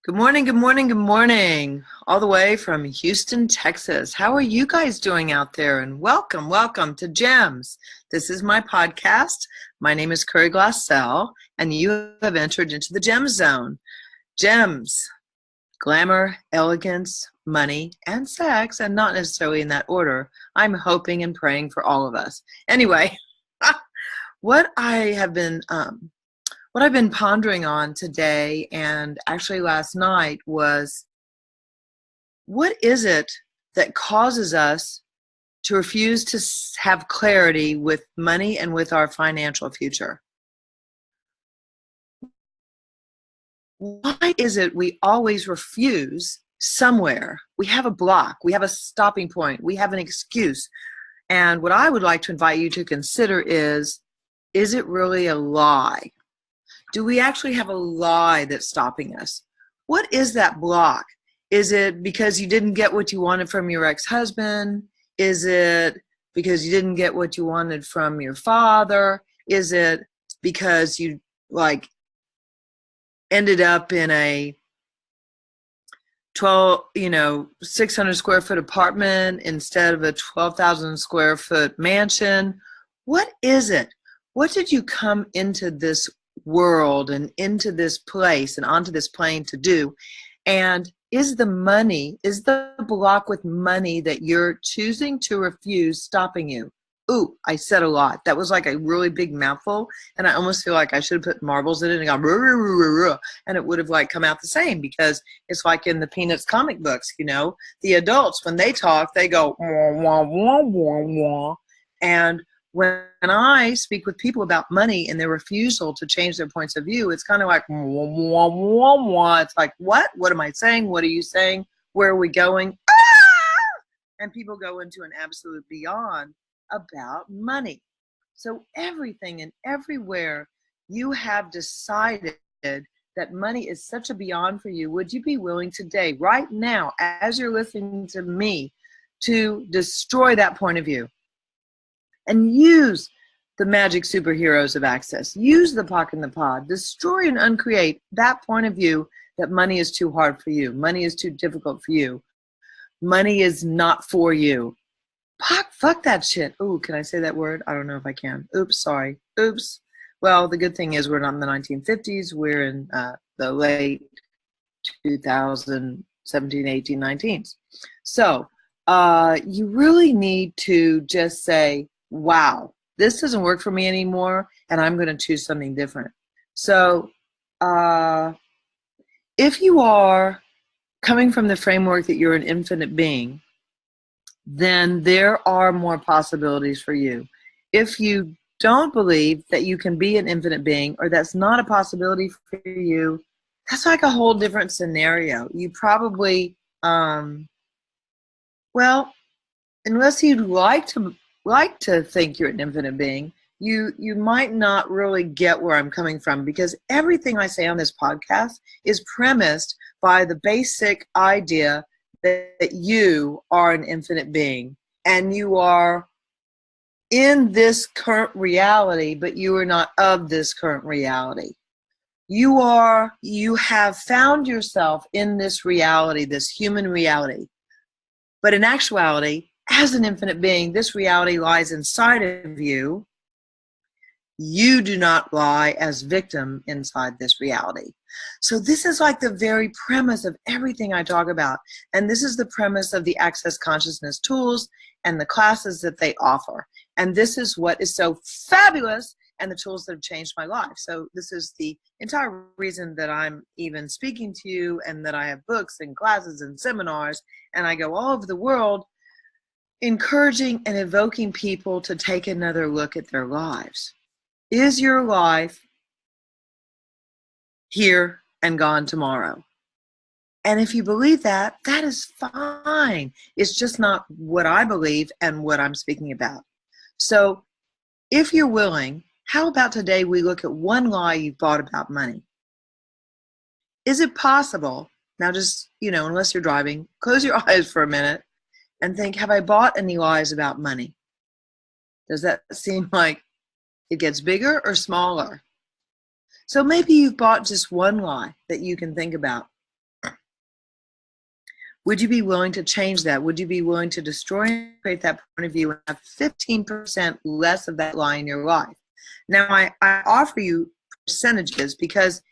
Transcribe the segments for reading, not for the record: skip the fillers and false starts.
Good morning, good morning, good morning. All the way from Houston, Texas. How are you guys doing out there? And welcome to Gems. This is my podcast. My name is Glassell, and you have entered into the Gem Zone. Gems, glamour, elegance, money, and sex, and not necessarily in that order. I'm hoping and praying for all of us. Anyway, what I've been pondering on today and actually last night was, what is it that causes us to refuse to have clarity with money and with our financial future? Why is it we always refuse somewhere? We have a block, we have a stopping point, we have an excuse. And what I would like to invite you to consider is it really a lie? Do we actually have a lie that's stopping us? What is that block? Is it because you didn't get what you wanted from your ex-husband? Is it because you didn't get what you wanted from your father? Is it because you ended up in a 600 square foot apartment instead of a 12,000 square foot mansion? What is it? What did you come into this world and into this place and onto this plane to do? And is the block with money that you're choosing to refuse stopping you? Ooh, I said a lot. That was like a really big mouthful, and I almost feel like I should have put marbles in it and gone ruh, ruh, ruh, ruh, ruh, and it would have come out the same, because it's like in the Peanuts comic books, the adults, when they talk, they go wah, wah, wah, wah, wah. And when I speak with people about money and their refusal to change their points of view, it's kind of like wah, wah, wah, wah. It's like, what? What am I saying? What are you saying? Where are we going? Ah! And people go into an absolute beyond about money. So everything and everywhere you have decided that money is such a beyond for you, would you be willing today, right now, as you're listening to me, to destroy that point of view and use the magic superheroes of access? Use the POC and the pod. Destroy and uncreate that point of view that money is too hard for you. Money is too difficult for you. Money is not for you. Fuck that shit. Ooh, can I say that word? I don't know if I can. Oops, sorry. Oops. Well, the good thing is we're not in the 1950s. We're in the late 2017, 18, 19s. So you really need to just say, wow, this doesn't work for me anymore, and I'm going to choose something different. So if you are coming from the framework that you're an infinite being, then there are more possibilities for you. If you don't believe that you can be an infinite being, or that's not a possibility for you, that's like a whole different scenario. You probably, well, unless you'd like to think you're an infinite being, you might not really get where I'm coming from, because everything I say on this podcast is premised by the basic idea that you are an infinite being, and you are in this current reality, but you are not of this current reality. You have found yourself in this reality, this human reality. But in actuality, as an infinite being, this reality lies inside of you. You do not lie as victim inside this reality. So this is like the very premise of everything I talk about. And this is the premise of the Access Consciousness tools and the classes that they offer. And this is what is so fabulous, and the tools that have changed my life. So this is the entire reason that I'm even speaking to you, and that I have books and classes and seminars, and I go all over the world encouraging and evoking people to take another look at their lives. Is your life here and gone tomorrow? And if you believe that, that is fine. It's just not what I believe and what I'm speaking about. So if you're willing, how about today we look at one lie you've bought about money? Is it possible, now just, unless you're driving, close your eyes for a minute and think, have I bought any lies about money? Does that seem like it gets bigger or smaller? So maybe you've bought just one lie that you can think about. Would you be willing to change that? Would you be willing to destroy and create that point of view and have 15% less of that lie in your life? Now, I offer you percentages because,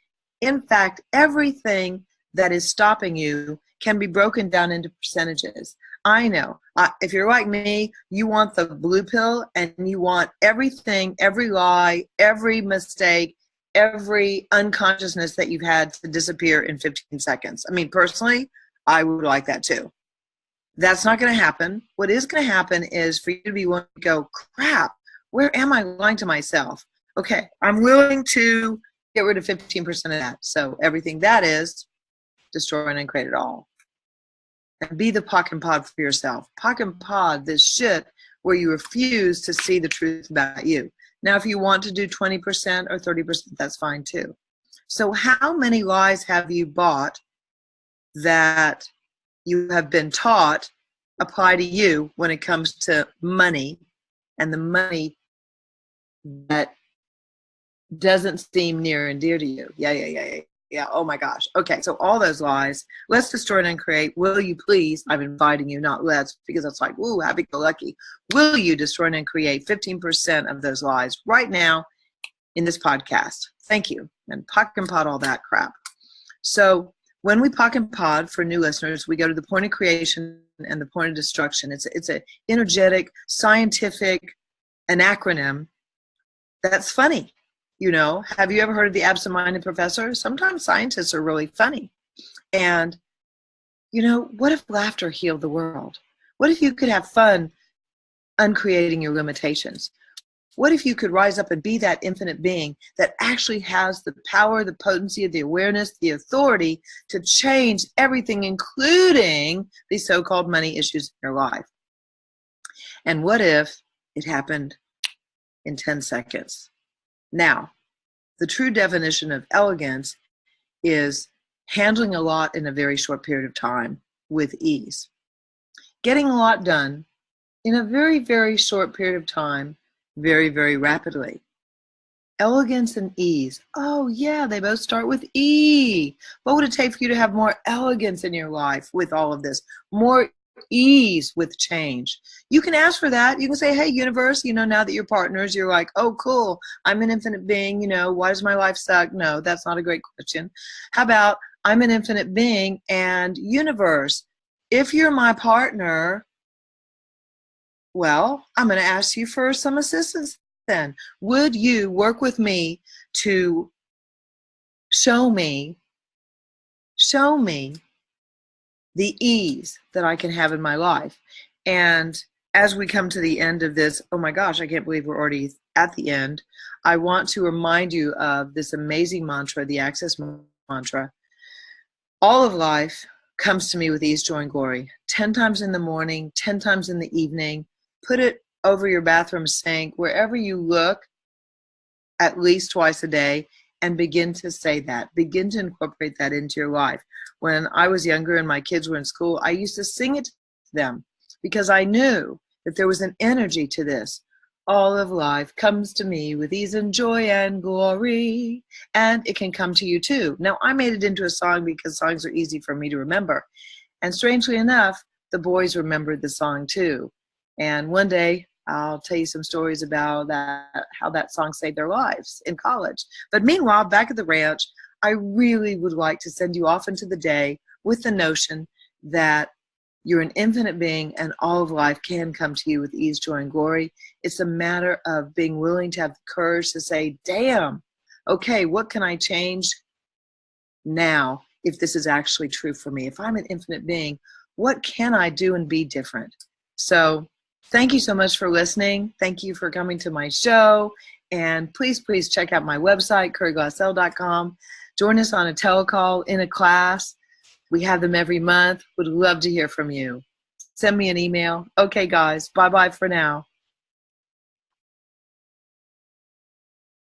in fact, everything that is stopping you can be broken down into percentages. I know. If you're like me, you want the blue pill and you want everything, every lie, every mistake, every unconsciousness that you've had to disappear in 15 seconds. I mean, personally, I would like that too. That's not going to happen. What is going to happen is for you to be willing to go, crap, where am I lying to myself? Okay, I'm willing to get rid of 15% of that. So everything that is, destroy and create it all. And be the pock and pod for yourself. Pock and pod this shit where you refuse to see the truth about you. Now, if you want to do 20% or 30%, that's fine too. So how many lies have you bought that you have been taught apply to you when it comes to money, and the money that doesn't seem near and dear to you? Yeah. Oh my gosh. Okay, so all those lies. Let's destroy and uncreate. Will you please? I'm inviting you, not let's, because it's like, ooh, happy-go-lucky. Will you destroy and uncreate 15% of those lies right now in this podcast? Thank you. And pock and pod all that crap. So when we pock and pod, for new listeners, we go to the point of creation and the point of destruction. It's a energetic, scientific, an acronym that's funny. You know, have you ever heard of the absent-minded professor? Sometimes scientists are really funny. And, you know, what if laughter healed the world? What if you could have fun uncreating your limitations? What if you could rise up and be that infinite being that actually has the power, the potency, the awareness, the authority to change everything, including these so-called money issues in your life? And what if it happened in 10 seconds? Now, the true definition of elegance is handling a lot in a very short period of time with ease. Getting a lot done in a very, very short period of time, very, very rapidly. Elegance and ease. Oh yeah, they both start with E. What would it take for you to have more elegance in your life with all of this? More ease with change. You can ask for that. You can say, hey, universe, you know, now that you're partners, you're like, oh, cool, I'm an infinite being, you know, why does my life suck? No, that's not a great question. How about, I'm an infinite being, and universe, if you're my partner, well, I'm going to ask you for some assistance then. Would you work with me to show me the ease that I can have in my life? And as we come to the end of this, oh my gosh, I can't believe we're already at the end. I want to remind you of this amazing mantra, the Access mantra. All of life comes to me with ease, joy, and glory. 10 times in the morning, 10 times in the evening. Put it over your bathroom sink, wherever you look, at least twice a day, and begin to say that. Begin to incorporate that into your life. When I was younger and my kids were in school, I used to sing it to them because I knew that there was an energy to this. All of life comes to me with ease and joy and glory, and it can come to you too. Now, I made it into a song because songs are easy for me to remember. And strangely enough, the boys remembered the song too. And one day, I'll tell you some stories about that, how that song saved their lives in college. But meanwhile, back at the ranch, I really would like to send you off into the day with the notion that you're an infinite being and all of life can come to you with ease, joy, and glory. It's a matter of being willing to have the courage to say, damn, okay, what can I change now if this is actually true for me? If I'm an infinite being, what can I do and be different? So thank you so much for listening. Thank you for coming to my show. And please check out my website, curryglassell.com. Join us on a telecall, in a class. We have them every month. Would love to hear from you. Send me an email. Okay, guys. Bye-bye for now.